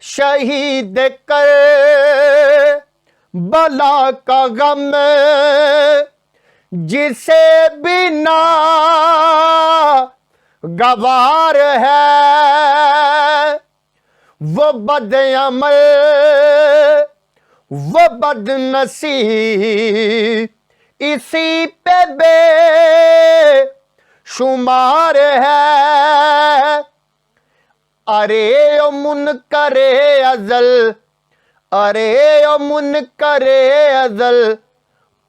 شہید کر بلا کا غم جسے بنا گوار ہے، وہ بد عمل وہ بد نصیب اسی پہ بے شمار ہے۔ ارے او منکر ازل، ارے او منکر ازل،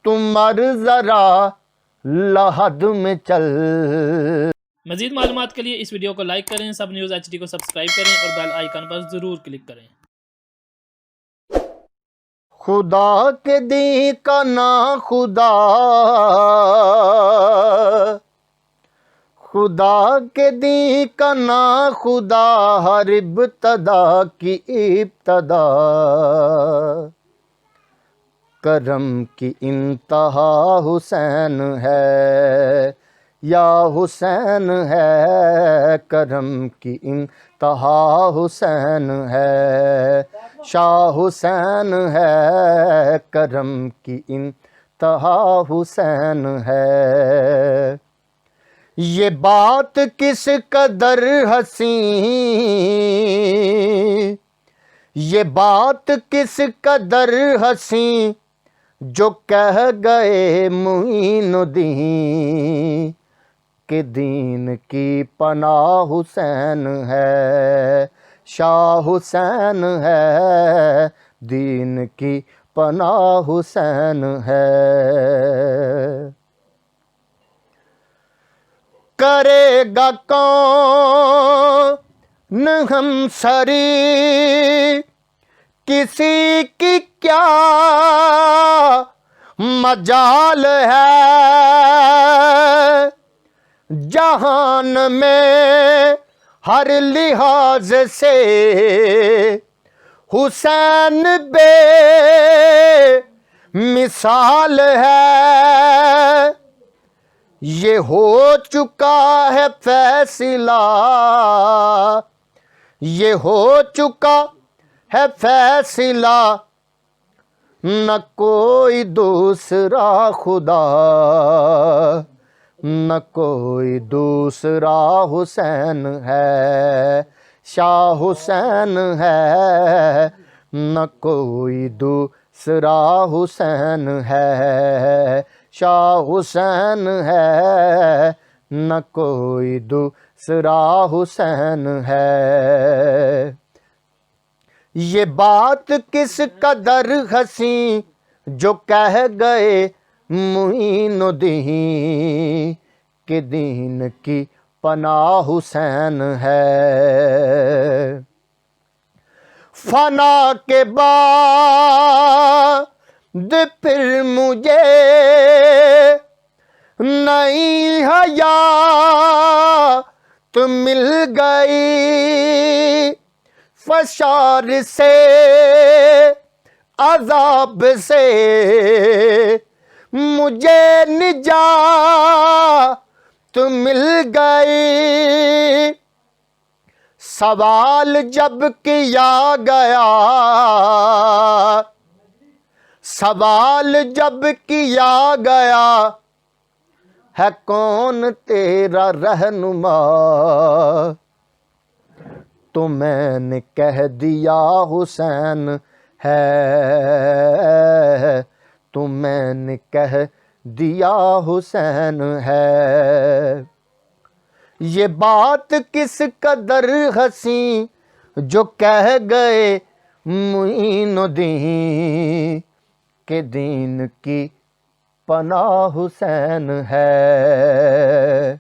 تم مر ذرا لحد میں چل۔ مزید معلومات کے لیے اس ویڈیو کو لائک کریں، سب نیوز ایچ ڈی کو سبسکرائب کریں اور بیل آئیکن پر ضرور کلک کریں۔ خدا کے دین کا نا خدا، خدا کے دین کا نا خدا، ہر ابتدا کی ابتدا، کرم کی انتہا حسین ہے یا حسین ہے، کرم کی انتہا حسین ہے، شاہ حسین ہے، کرم کی انتہا حسین ہے۔ یہ بات کس قدر حسین، یہ بات کس قدر حسین جو کہہ گئے معین الدین کہ دین کی پناہ حسین ہے، شاہ حسین ہے، دین کی پناہ حسین ہے۔ کرے گا کون ہم سری کسی کی کیا مجال ہے، جہان میں ہر لحاظ سے حسین بے مثال ہے۔ یہ ہو چکا ہے فیصلہ، یہ ہو چکا ہے فیصلہ، نہ کوئی دوسرا خدا، نہ کوئی دوسرا حسین ہے، شاہ حسین ہے، نہ کوئی دوسرا حسین ہے، شاہ حسین ہے، نہ کوئی دوسرا حسین ہے۔ یہ بات کس قدر حسین جو کہہ گئے معین الدین کہ دین کی پناہ حسین ہے۔ فنا کے بعد پھر مجھے نئی حیات مل گئی، فشار سے عذاب سے مجھے نجات مل گئی۔ سوال جب کیا گیا، سوال جب کیا گیا ہے کون تیرا رہنما، تو میں نے کہہ دیا حسین ہے، تو میں نے کہہ دیا حسین ہے۔ یہ بات کس قدر حسین جو کہہ گئے معین الدین کہ دین کی پناہ حسین ہے۔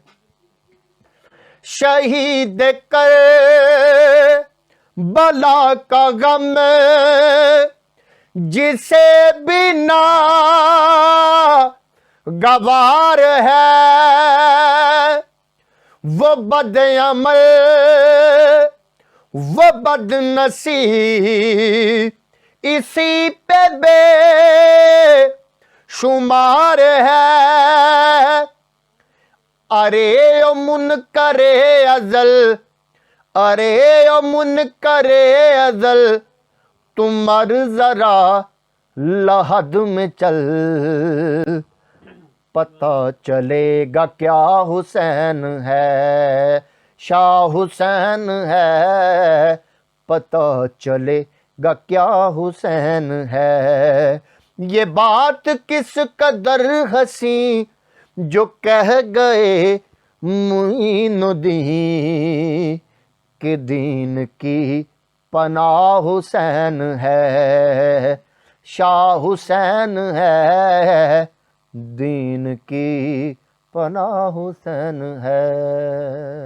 شہید کر بلا کا غم جسے بنا گوار ہے، وہ بد عمل وہ بد نصیب اسی پہ بے شمار ہے۔ ارے او منکر ازل، ارے او منکرے ازل تم مر ذرا لحد میں چل، پتہ چلے گا کیا حسین ہے، شاہ حسین ہے، پتہ چلے گا کیا حسین ہے۔ یہ بات کس قدر ہنسی جو کہہ گئے معین الدین کہ دین کی پناہ حسین ہے، شاہ حسین ہے، دین کی پناہ حسین ہے۔